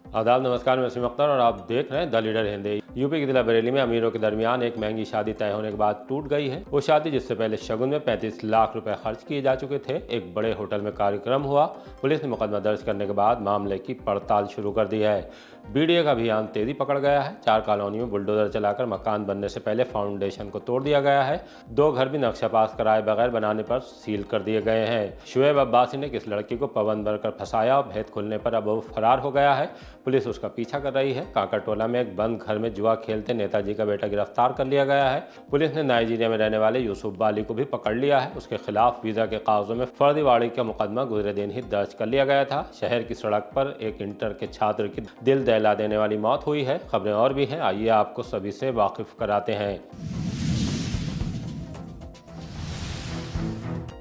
आदाब, नमस्कार। मैं वसीम अख्तर और आप देख रहे हैं द लीडर हिंदी। यूपी के जिला बरेली में अमीरों के दरमियान एक महंगी शादी तय होने के बाद टूट गई है। वो शादी जिससे पहले शगुन में 35 लाख रुपए खर्च किए जा चुके थे, एक बड़े होटल में कार्यक्रम हुआ। पुलिस ने मुकदमा दर्ज करने के बाद मामले की पड़ताल शुरू कर दी है। बीडीए का अभियान तेजी पकड़ गया है। 4 कॉलोनी में बुलडोजर चलाकर मकान बनने से पहले फाउंडेशन को तोड़ दिया गया है। 2 घर भी नक्शा पास कराए बगैर बनाने पर सील कर दिए गए हैं। शुएब अब्बासी ने किस लड़की को पवन बनकर फंसाया और भेद खुलने पर अब वो फरार हो गया है। पुलिस उसका पीछा कर रही है। कांकरटोला में एक बंद घर में जुआ खेलते नेताजी का बेटा गिरफ्तार कर लिया गया है। पुलिस ने नाइजीरिया में रहने वाले यूसुफ बाली को भी पकड़ लिया है। उसके खिलाफ वीजा के कागजों में फर्जीवाड़े का मुकदमा गुजरे दिन ही दर्ज कर लिया गया था। शहर की सड़क पर एक इंटर के छात्र की दिल दहला देने वाली मौत हुई है। खबरें और भी हैं, आइए आपको सभी से वाकिफ कराते हैं।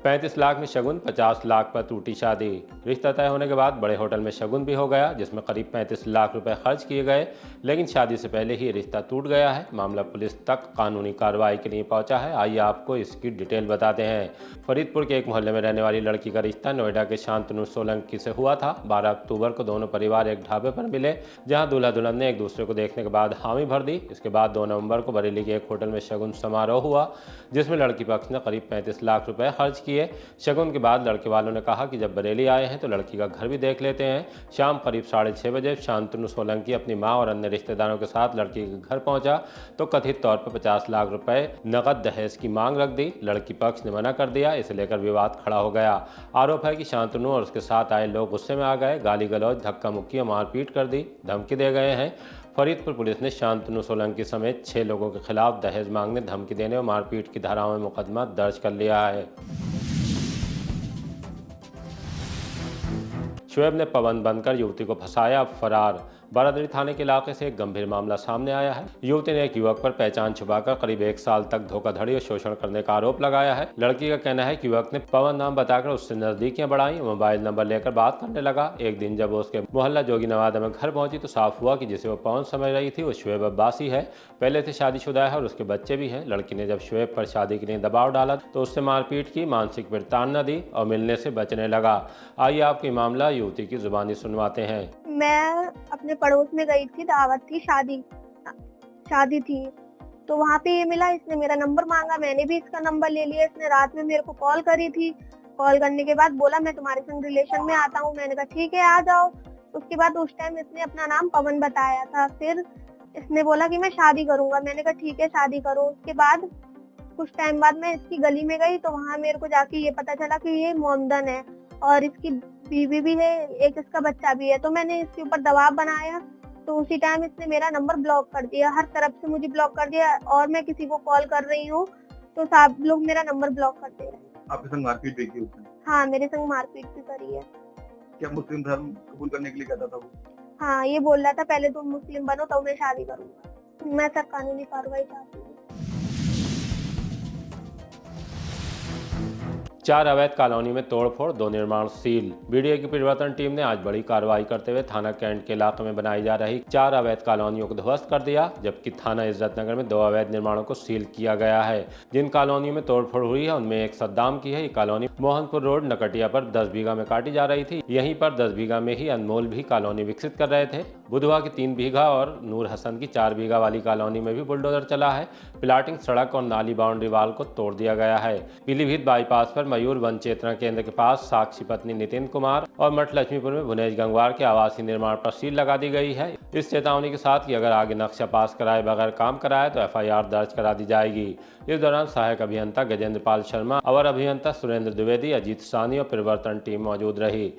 35 लाख में शगुन, 50 लाख पर टूटी शादी। रिश्ता तय होने के बाद बड़े होटल में शगुन भी हो गया, जिसमें करीब 35 लाख रुपए खर्च किए गए, लेकिन शादी से पहले ही रिश्ता टूट गया है। मामला पुलिस तक कानूनी कार्रवाई के लिए पहुंचा है। आइए आपको इसकी डिटेल बताते हैं। फरीदपुर के एक मोहल्ले में रहने वाली लड़की का रिश्ता नोएडा के शांतनु सोलंकी से हुआ था। 12 अक्टूबर को दोनों परिवार एक ढाबे पर मिले, जहां दूल्हा दुल्हन ने एक दूसरे को देखने के बाद हामी भर दी। इसके बाद 2 नवंबर को बरेली के एक होटल में शगुन समारोह हुआ, जिसमें लड़की पक्ष ने करीब 35 लाख रुपए खर्च किए। शगुन के बाद लड़के वालों ने कहा कि जब बरेली आए हैं तो लड़की का घर भी देख लेते हैं। शाम करीब 6:30 बजे शांतनु सोलंकी अपनी मां और अन्य रिश्तेदारों के साथ लड़की के घर पहुंचा तो कथित तौर पर 50 लाख रुपए नकद दहेज की मांग रख दी। लड़की पक्ष ने मना कर दिया। इसे लेकर विवाद खड़ा हो गया। आरोप है कि शांतनु और उसके साथ आए लोग गुस्से में आ गए, गाली गलौज, धक्का मुक्की और मारपीट कर दी, धमकी दे गए हैं। फरीदपुर पुलिस ने शांतनु सोलंकी समेत 6 लोगों के खिलाफ दहेज मांगने, धमकी देने और मारपीट की धाराओं में मुकदमा दर्ज कर लिया है। शुएब ने पवन बनकर युवती को फंसाया, अब फरार। बारादरी थाने के इलाके से एक गंभीर मामला सामने आया है। युवती ने एक युवक पर पहचान छुपाकर करीब 1 साल तक धोखाधड़ी और शोषण करने का आरोप लगाया है। लड़की का कहना है कि युवक ने पवन नाम बताकर उससे नजदीकियां बढ़ाई, मोबाइल नंबर लेकर बात करने लगा। एक दिन जब वो उसके मोहल्ला जोगी नवादा में घर पहुंची तो साफ हुआ कि जिसे वो पवन समझ रही थी वो शुएब अब्बासी है। पहले से शादीशुदा है और उसके बच्चे भी हैं। लड़की ने जब शुएब पर शादी के लिए दबाव डाला तो उससे मारपीट की, मानसिक प्रताड़ना दी और मिलने से बचने लगा। आइए आपकी मामला युवती की जुबानी सुनवाते हैं। मैं अपने पड़ोस में गई थी, दावत थी, शादी थी, तो वहाँ पे ये मिला। इसने मेरा नंबर मांगा, मैंने भी इसका नंबर ले लिया। इसने रात में मेरे को कॉल करी थी। कॉल करने के बाद बोला मैं तुम्हारे संग रिलेशन में आता हूँ। मैंने कहा ठीक है आ जाओ। उसके बाद उस टाइम इसने अपना नाम पवन बताया था। फिर इसने बोला कि मैं शादी करूंगा। मैंने कहा ठीक है शादी करो। उसके बाद कुछ टाइम बाद मैं इसकी गली में गई तो वहाँ मेरे को जाके ये पता चला कि ये मोमदन है और इसकी बीवी भी है, एक इसका बच्चा भी है। तो मैंने इसके ऊपर दबाव बनाया तो उसी टाइम इसने मेरा नंबर ब्लॉक कर दिया, हर तरफ से मुझे ब्लॉक कर दिया। और मैं किसी को कॉल कर रही हूँ तो सब लोग मेरा नंबर ब्लॉक कर दे रहे हैं। आपके संग मारपीट भी की उसने? हाँ, मेरे संग मारपीट भी करी है। क्या मुस्लिम धर्म कबूल करने के लिए कहता था वो? हाँ, ये बोल रहा था पहले तुम मुस्लिम बनो तो मैं शादी करूंगा। मैं सर कानूनी कार्रवाई चाहती हूँ। 4 अवैध कॉलोनी में तोड़फोड़, 2 निर्माण सील। बीडीए की परिवर्तन टीम ने आज बड़ी कार्रवाई करते हुए थाना कैंट के इलाके में बनाई जा रही 4 अवैध कॉलोनियों को ध्वस्त कर दिया, जबकि थाना इज्जतनगर में 2 अवैध निर्माणों को सील किया गया है। जिन कॉलोनियों में तोड़फोड़ हुई है उनमें एक सद्दाम की है। ये कॉलोनी मोहनपुर रोड नकटिया पर 10 बीघा में काटी जा रही थी। यहीं पर 10 बीघा में ही अनमोल भी कॉलोनी विकसित कर रहे थे। बुधवा की 3 बीघा और नूर हसन की 4 बीघा वाली कॉलोनी में भी बुलडोजर चला है। प्लाटिंग, सड़क और नाली बाउंड्री वाल को तोड़ दिया गया है। पीलीभीत बाईपास पर मयूर वन चेतना केंद्र के पास साक्षी पत्नी नितिन कुमार और मठ लक्ष्मीपुर में भुनेश गंगवार के आवासीय निर्माण पर सील लगा दी गई है, इस चेतावनी के साथ कि अगर आगे नक्शा पास कराए बगैर काम कराए तो एफआईआर दर्ज करा दी जाएगी। इस दौरान सहायक अभियंता गजेंद्र पाल शर्मा, अवर अभियंता सुरेंद्र द्विवेदी, अजीत सानी और परिवर्तन टीम मौजूद रही।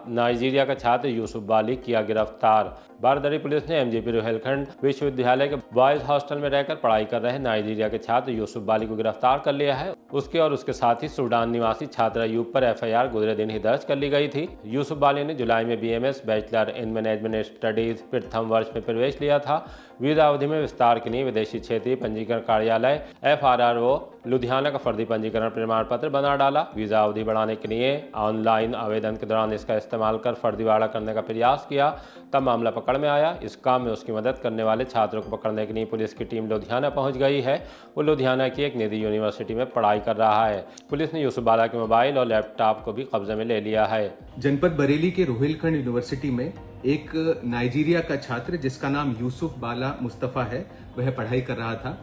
नाइजीरिया का छात्र यूसुफ बाली किया गिरफ्तार। बारदरी पुलिस ने एमजीपी रोहिलखंड विश्वविद्यालय के बॉयज हॉस्टल में रहकर पढ़ाई कर रहे नाइजीरिया के छात्र यूसुफ बाली को गिरफ्तार कर लिया है। उसके और उसके साथी सूडान निवासी छात्र अयूब पर एफआईआर गुजरे दिन ही दर्ज कर ली गई थी। यूसुफ बाली ने जुलाई में BMS bachelor in management studies प्रथम वर्ष में प्रवेश लिया था। वीजा अवधि में विस्तार के लिए विदेशी क्षेत्रीय पंजीकरण कार्यालय FRRO लुधियाना का फर्जी पंजीकरण प्रमाण पत्र बना डाला। वीजा अवधि बढ़ाने के लिए ऑनलाइन आवेदन के दौरान इसका इस्तेमाल कर फर्जीवाड़ा करने का प्रयास किया, तब मामला पकड़ पकड़ में आया। इस काम में उसकी मदद करने वाले छात्रों को पकड़ने के लिए पुलिस की टीम लुधियाना पहुंच गई है। वो लुधियाना की एक निजी यूनिवर्सिटी में पढ़ाई कर रहा है। पुलिस ने यूसुफ बाला के मोबाइल और लैपटॉप को भी कब्जे में ले लिया है। जनपद बरेली के रोहिलखंड यूनिवर्सिटी में एक नाइजीरिया का छात्र जिसका नाम यूसुफ बाला मुस्तफ़ा है, वह पढ़ाई कर रहा था।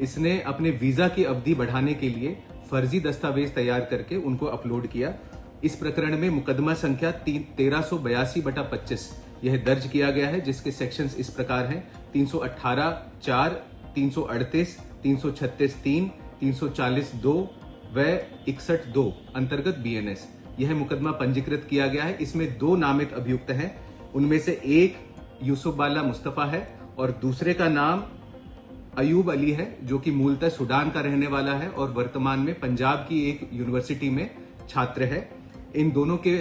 इसने अपने वीजा की अवधि बढ़ाने के लिए फर्जी दस्तावेज तैयार करके उनको अपलोड किया। इस प्रकरण में मुकदमा संख्या 1382/25 यह दर्ज किया गया है, जिसके सेक्शंस इस प्रकार हैं: 318(4), 338, 336(3), 340(2) व 61(2) अंतर्गत BNS यह मुकदमा पंजीकृत किया गया है। इसमें 2 नामित अभियुक्त हैं। उनमें से एक यूसुफ बाला मुस्तफ़ा है और दूसरे का नाम अयूब अली है, जो कि मूलतः सूडान का रहने वाला है और वर्तमान में पंजाब की एक यूनिवर्सिटी में छात्र है। इन दोनों के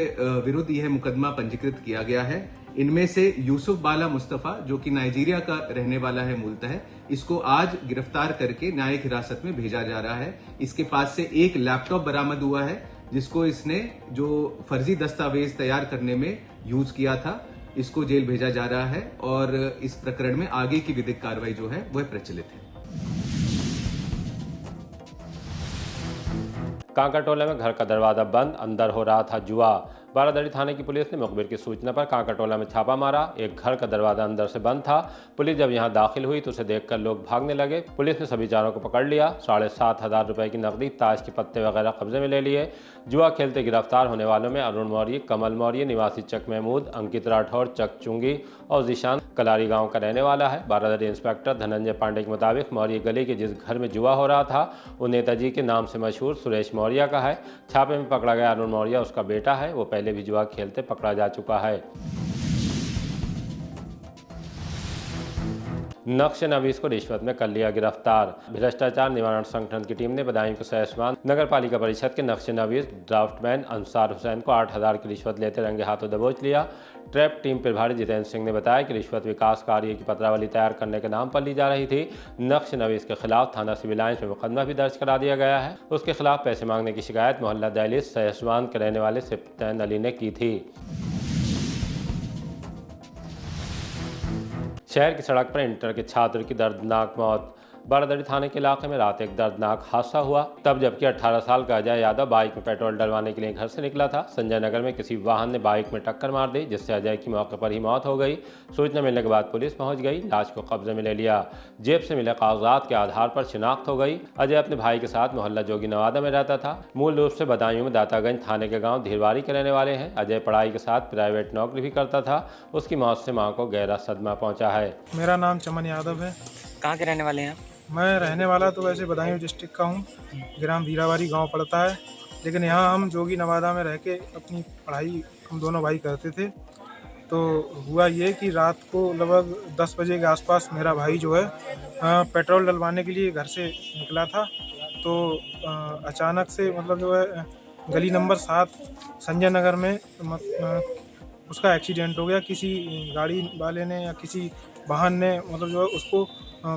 विरुद्ध यह मुकदमा पंजीकृत किया गया है। इनमें से यूसुफ बाला मुस्तफ़ा, जो कि नाइजीरिया का रहने वाला है मूलतः, इसको आज गिरफ्तार करके न्यायिक हिरासत में भेजा जा रहा है। इसके पास से एक लैपटॉप बरामद हुआ है, जिसको इसने जो फर्जी दस्तावेज तैयार करने में यूज किया था। इसको जेल भेजा जा रहा है और इस प्रकरण में आगे की विधिक कार्रवाई जो है वह प्रचलित है। कांकाटोला में घर का दरवाजा बंद, अंदर हो रहा था जुआ। बारादरी थाने की पुलिस ने मुखबिर की सूचना पर कांकाटोला में छापा मारा। एक घर का दरवाजा अंदर से बंद था। पुलिस जब यहां दाखिल हुई तो उसे देखकर लोग भागने लगे। पुलिस ने सभी चारों को पकड़ लिया। 7,500 रुपए की नकदी, ताश के पत्ते वगैरह कब्जे में ले लिए। जुआ खेलते गिरफ्तार होने वालों में अरुण मौर्य, कमल मौर्य निवासी चक महमूद, अंकित राठौर चक चुंगी और जीशान कलारी गांव का रहने वाला है। बारादरी इंस्पेक्टर धनंजय पांडे के मुताबिक मौर्य गली के जिस घर में जुआ हो रहा था वो नेताजी के नाम से मशहूर सुरेश मौर्य का है। छापे में पकड़ा गया अरुण मौर्य उसका बेटा है। वो पहले भी जुआ खेलते पकड़ा जा चुका है। नक्श नवीस को रिश्वत में कर लिया गिरफ्तार। भ्रष्टाचार निवारण संगठन की टीम ने बदायूं के सहसवान नगर पालिका परिषद के नक्श नवीस ड्राफ्टमैन अंसार हुसैन को 8,000 की रिश्वत लेते रंगे हाथों दबोच लिया। ट्रैप टीम प्रभारी जितेंद्र सिंह ने बताया कि रिश्वत विकास कार्य की पत्रावली तैयार करने के नाम पर ली जा रही थी। नक्श नवीस के खिलाफ थाना सिविल लाइंस में मुकदमा भी दर्ज करा दिया गया है। उसके खिलाफ पैसे मांगने की शिकायत मोहल्ला दहलीज सहसवान के रहने वाले सिप्तैन अली ने की थी। शहर की सड़क पर इंटर के छात्र की दर्दनाक मौत। बारादरी थाने के इलाके में रात एक दर्दनाक हादसा हुआ, तब जबकि 18 साल का अजय यादव बाइक में पेट्रोल डलवाने के लिए घर से निकला था। संजय नगर में किसी वाहन ने बाइक में टक्कर मार दी, जिससे अजय की मौके पर ही मौत हो गई। सूचना मिलने के बाद पुलिस पहुंच गई, लाश को कब्जे में ले लिया। जेब से मिले कागजात के आधार पर शिनाख्त हो गई। अजय अपने भाई के साथ मोहल्ला जोगी नवादा में रहता था। मूल रूप से बदायूं में दातागंज थाने के गाँव धीरवारी के रहने वाले हैं। अजय पढ़ाई के साथ प्राइवेट नौकरी भी करता था। उसकी मौत से मां को गहरा सदमा पहुंचा है। मेरा नाम चमन यादव है। कहाँ के रहने वाले हैं आप? मैं रहने वाला तो वैसे बदायूं डिस्ट्रिक्ट का हूँ, ग्राम धीरावारी गांव पड़ता है, लेकिन यहाँ हम जोगी नवादा में रह के अपनी पढ़ाई हम दोनों भाई करते थे। तो हुआ ये कि रात को लगभग 10 बजे के आसपास मेरा भाई जो है पेट्रोल डलवाने के लिए घर से निकला था। तो अचानक से मतलब जो है गली नंबर 7 संजय नगर में उसका एक्सीडेंट हो गया। किसी गाड़ी वाले ने या किसी वाहन ने मतलब जो है उसको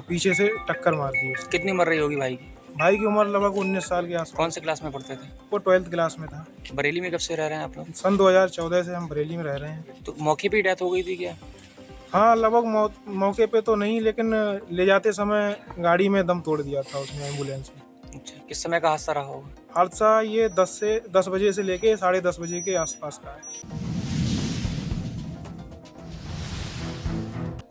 पीछे से टक्कर मार दी। कितनी उम्र रही होगी भाई की? भाई की उम्र लगभग 19 साल के आसपास। कौन से क्लास में पढ़ते थे? वो 12th क्लास में था। बरेली में कब से रह रहे हैं आप लोग? सन 2014 से हम बरेली में रह रहे हैं। तो मौके पे ही डेथ हो गई थी क्या? हाँ, लगभग मौके पे तो नहीं, लेकिन ले जाते समय गाड़ी में दम तोड़ दिया था उसने, एम्बुलेंस में। अच्छा, किस समय का हादसा रहा होगा? हादसा ये 10 बजे से लेके 10:30 बजे के आसपास का है।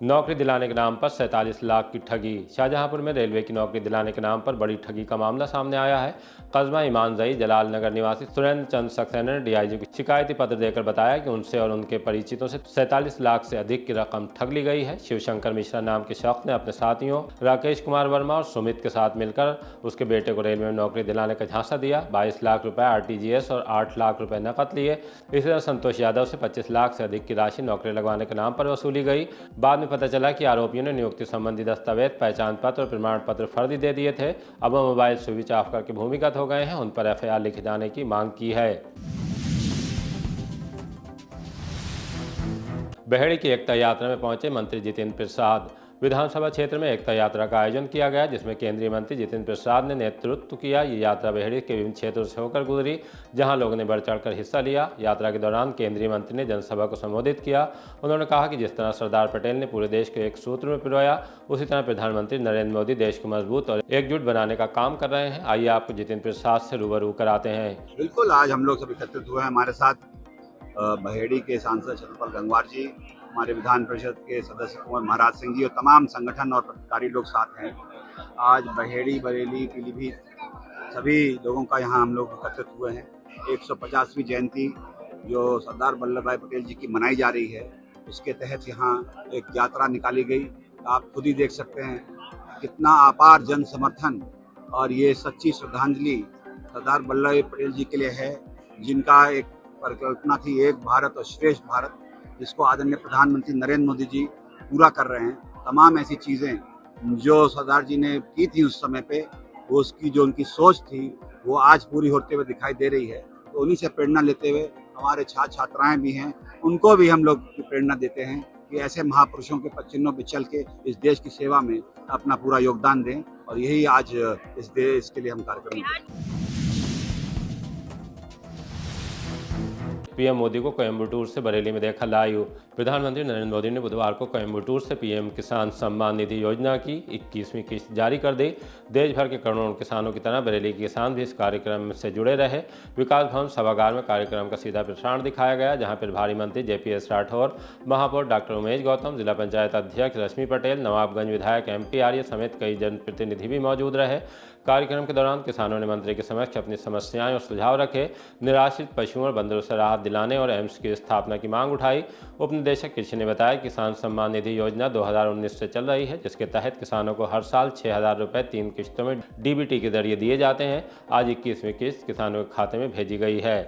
नौकरी दिलाने के नाम पर 47 लाख की ठगी। शाहजहांपुर में रेलवे की नौकरी दिलाने के नाम पर बड़ी ठगी का मामला सामने आया है। कस्बा ईमानजई जलाल नगर निवासी सुरेंद्र चंद सक्सेना ने डीआईजी को शिकायती पत्र देकर बताया कि उनसे और उनके परिचितों से 47 लाख से अधिक की रकम ठग ली गई है। शिवशंकर मिश्रा नाम के शख्स ने अपने साथियों राकेश कुमार वर्मा और सुमित के साथ मिलकर उसके बेटे को रेलवे में नौकरी दिलाने का झांसा दिया। 22 लाख रुपए RTGS और 8 लाख रुपए नकद लिए। इसी तरह संतोष यादव से 25 लाख से अधिक की राशि नौकरी लगवाने के नाम पर वसूली गई। बाद में पता चला कि आरोपियों ने नियुक्ति संबंधी दस्तावेज, पहचान पत्र और प्रमाण पत्र फर्जी दे दिए थे। अब वो मोबाइल स्विच ऑफ करके भूमिगत हो गए हैं। उन पर FIR लिखे जाने की मांग की है। बहेड़ी की एकता यात्रा में पहुंचे मंत्री जितेंद्र प्रसाद। विधानसभा क्षेत्र में एकता यात्रा का आयोजन किया गया, जिसमें केंद्रीय मंत्री जितेंद्र प्रसाद ने नेतृत्व किया। ये यात्रा बहेड़ी के विभिन्न क्षेत्रों से होकर गुजरी, जहां लोगों ने बढ़ चढ़कर हिस्सा लिया। यात्रा के दौरान केंद्रीय मंत्री ने जनसभा को संबोधित किया। उन्होंने कहा कि जिस तरह सरदार पटेल ने पूरे देश को एक सूत्र में पिरोया, उसी तरह प्रधानमंत्री नरेंद्र मोदी देश को मजबूत और एकजुट बनाने का काम कर रहे हैं। आइए आपको जितेंद्र प्रसाद से रूबरू कराते हैं। बिल्कुल, आज हम लोग सब एकत्रित हुए हैं। हमारे साथ बहेड़ी के सांसद छत्रपाल गंगवार जी, हमारे विधान परिषद के सदस्य कुंवर महाराज सिंह जी और तमाम संगठन और पदाधिकारी लोग साथ हैं। आज बहेड़ी, बरेली, पीलीभीत सभी लोगों का यहाँ हम लोग एकत्रित हुए हैं। 150वीं जयंती जो सरदार वल्लभ भाई पटेल जी की मनाई जा रही है, उसके तहत यहाँ एक यात्रा निकाली गई। आप खुद ही देख सकते हैं कितना अपार जन समर्थन और ये सच्ची श्रद्धांजलि सरदार वल्लभ भाई पटेल जी के लिए है, जिनका एक परिकल्पना थी एक भारत और श्रेष्ठ भारत, जिसको आदरणीय प्रधानमंत्री नरेंद्र मोदी जी पूरा कर रहे हैं। तमाम ऐसी चीज़ें जो सरदार जी ने की थी उस समय पे, वो उसकी जो उनकी सोच थी वो आज पूरी होते हुए दिखाई दे रही है। तो उन्हीं से प्रेरणा लेते हुए हमारे छात्र छात्राएं भी हैं, उनको भी हम लोग प्रेरणा देते हैं कि ऐसे महापुरुषों के पद चिन्हों पर चल के इस देश की सेवा में अपना पूरा योगदान दें। और यही आज इस देश के लिए हम कार्यक्रम करते हैं। पीएम मोदी को कोयम्बटूर से बरेली में देखा लाइव। प्रधानमंत्री नरेंद्र मोदी ने बुधवार को कोयम्बटूर से पीएम किसान सम्मान निधि योजना की 21वीं किस्त जारी कर दी। देश भर के करोड़ों किसानों की तरह बरेली के किसान भी इस कार्यक्रम से जुड़े रहे। विकास भवन सभागार में कार्यक्रम का सीधा प्रसारण दिखाया गया, जहां प्रभारी मंत्री JPS राठौर, महापौर डॉक्टर उमेश गौतम, जिला पंचायत अध्यक्ष रश्मि पटेल, नवाबगंज विधायक MP आर्य समेत कई जनप्रतिनिधि भी मौजूद रहे। कार्यक्रम के दौरान किसानों ने मंत्री के समक्ष अपनी समस्याएं और सुझाव रखे। निराश्रित पशुओं और बंदरों से राहत दिलाने और एम्स की स्थापना की मांग उठाई। उप निदेशक कृषि ने बताया कि किसान सम्मान निधि योजना 2019 से चल रही है, जिसके तहत किसानों को हर साल 6,000 रुपये 3 किस्तों में DBT के जरिए दिए जाते हैं। आज 21वीं किस्त किसानों के खाते में भेजी गई है।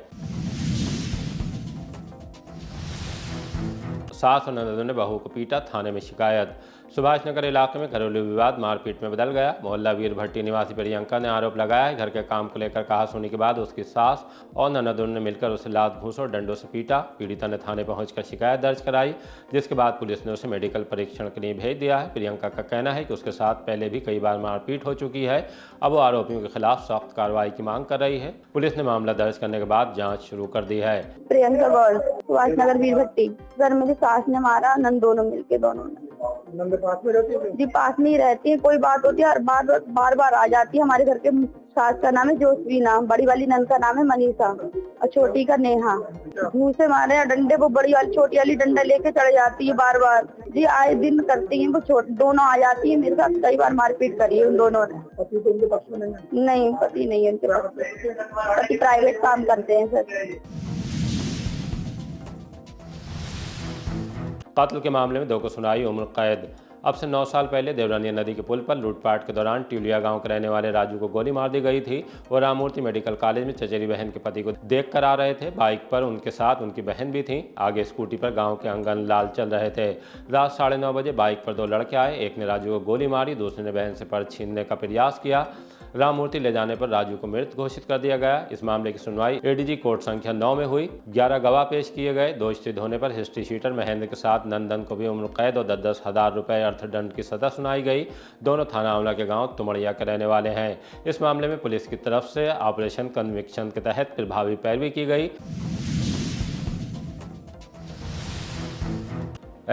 सास और ननदों ने बहू को पीटा, थाने में शिकायत। सुभाष नगर इलाके में घरेलू विवाद मारपीट में बदल गया। मोहल्ला वीर भट्टी निवासी प्रियंका ने आरोप लगाया है घर के काम को लेकर कहासुनी के बाद उसकी सास और ननदों ने मिलकर उसे लात घूंस और डंडों से पीटा। पीड़िता ने थाने पहुंचकर शिकायत दर्ज कराई, जिसके बाद पुलिस ने उसे मेडिकल परीक्षण के लिए भेज दिया है। प्रियंका का कहना है कि उसके साथ पहले भी कई बार मारपीट हो चुकी है। अब वो आरोपियों के खिलाफ सख्त कार्रवाई की मांग कर रही है। पुलिस ने मामला दर्ज करने के बाद जाँच शुरू कर दी है। प्रियंका गौर, सुभाष नगर वीर भट्टी। सर मेरी सास ने मारा, नंद दोनों मिलके दोनों ने। नंबर पास में रहती है जी पास में ही रहती है, कोई बात होती है हर बार बार आ जाती है। हमारे घर के सास का नाम है जोसवीना, बड़ी वाली नंद का नाम है मनीषा और छोटी का नेहा। मुँह से मारे या डंडे, वो बड़ी वाली छोटी वाली डंडा लेके चढ़ जाती है बार बार। जी आए दिन करती है वो, दोनों आ जाती है मेरे साथ। कई बार मारपीट करी है उन दोनों ने। नहीं, पति नहीं है उनके पास, पति प्राइवेट काम करते हैं सर। कत्ल के मामले में 2 को सुनाई उम्र कैद। अब से 9 साल पहले देवरानिया नदी के पुल पर लूटपाट के दौरान ट्यूलिया गांव के रहने वाले राजू को गोली मार दी गई थी। वो राममूर्ति मेडिकल कॉलेज में चचेरी बहन के पति को देख कर आ रहे थे। बाइक पर उनके साथ उनकी बहन भी थी। आगे स्कूटी पर गांव के अंगन लाल चल रहे थे। रात 9:30 बजे बाइक पर 2 लड़के आए। एक ने राजू को गोली मारी, दूसरे ने बहन से पर्स छीनने का प्रयास किया। राममूर्ति ले जाने पर राजू को मृत घोषित कर दिया गया। इस मामले की सुनवाई ADG कोर्ट संख्या 9 में हुई। 11 गवाह पेश किए गए। दोषी सिद्ध होने पर हिस्ट्री शीटर महेंद्र के साथ नंदन को भी उम्र कैद और 10,000 रुपये अर्थदंड की सजा सुनाई गई। दोनों थाना आंवला के गांव तुमड़िया के रहने वाले हैं। इस मामले में पुलिस की तरफ से ऑपरेशन कन्विक्शन के तहत प्रभावी पैरवी की गई।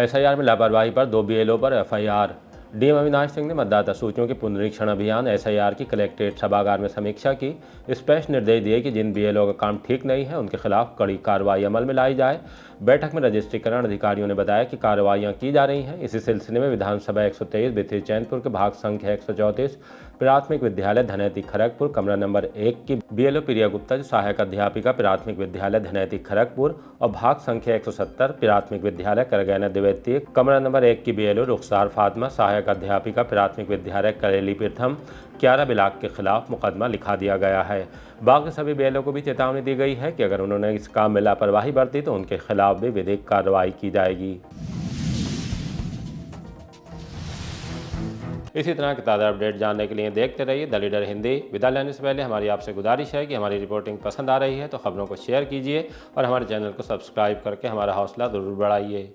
SIR में लापरवाही पर 2 BLO पर FIR। DM अविनाश सिंह ने मतदाता सूचियों के पुनरीक्षण अभियान SIR की कलेक्ट्रेट सभागार में समीक्षा की। स्पष्ट निर्देश दिए कि जिन BLO का काम ठीक नहीं है उनके खिलाफ कड़ी कार्रवाई अमल में लाई जाए। बैठक में रजिस्ट्रीकरण अधिकारियों ने बताया कि कार्रवाइयां की जा रही हैं। इसी सिलसिले में विधानसभा 123 बिथरी चैनपुर के भाग संख्या 134 प्राथमिक विद्यालय धनैती खड़गपुर कमरा नंबर 1 की BLO प्रिया गुप्ता जो सहायक अध्यापिका प्राथमिक विद्यालय धनैती खड़गपुर और भाग संख्या 170 प्राथमिक विद्यालय करगैना द्वितीय कमरा नंबर 1 की BLO रुखसार फातिमा सहायक अध्यापिका प्राथमिक विद्यालय करेली प्रथम 11 बिलाक के खिलाफ मुकदमा लिखा दिया गया है। बाकी सभी BLO को भी चेतावनी दी गई है कि अगर उन्होंने इस काम में लापरवाही बरती तो उनके खिलाफ भी विधिक कार्रवाई की जाएगी। इसी तरह के ताज़ा अपडेट जानने के लिए देखते रहिए द लीडर हिंदी। विदा लेने से पहले हमारी आपसे गुजारिश है कि हमारी रिपोर्टिंग पसंद आ रही है तो खबरों को शेयर कीजिए और हमारे चैनल को सब्सक्राइब करके हमारा हौसला ज़रूर बढ़ाइए।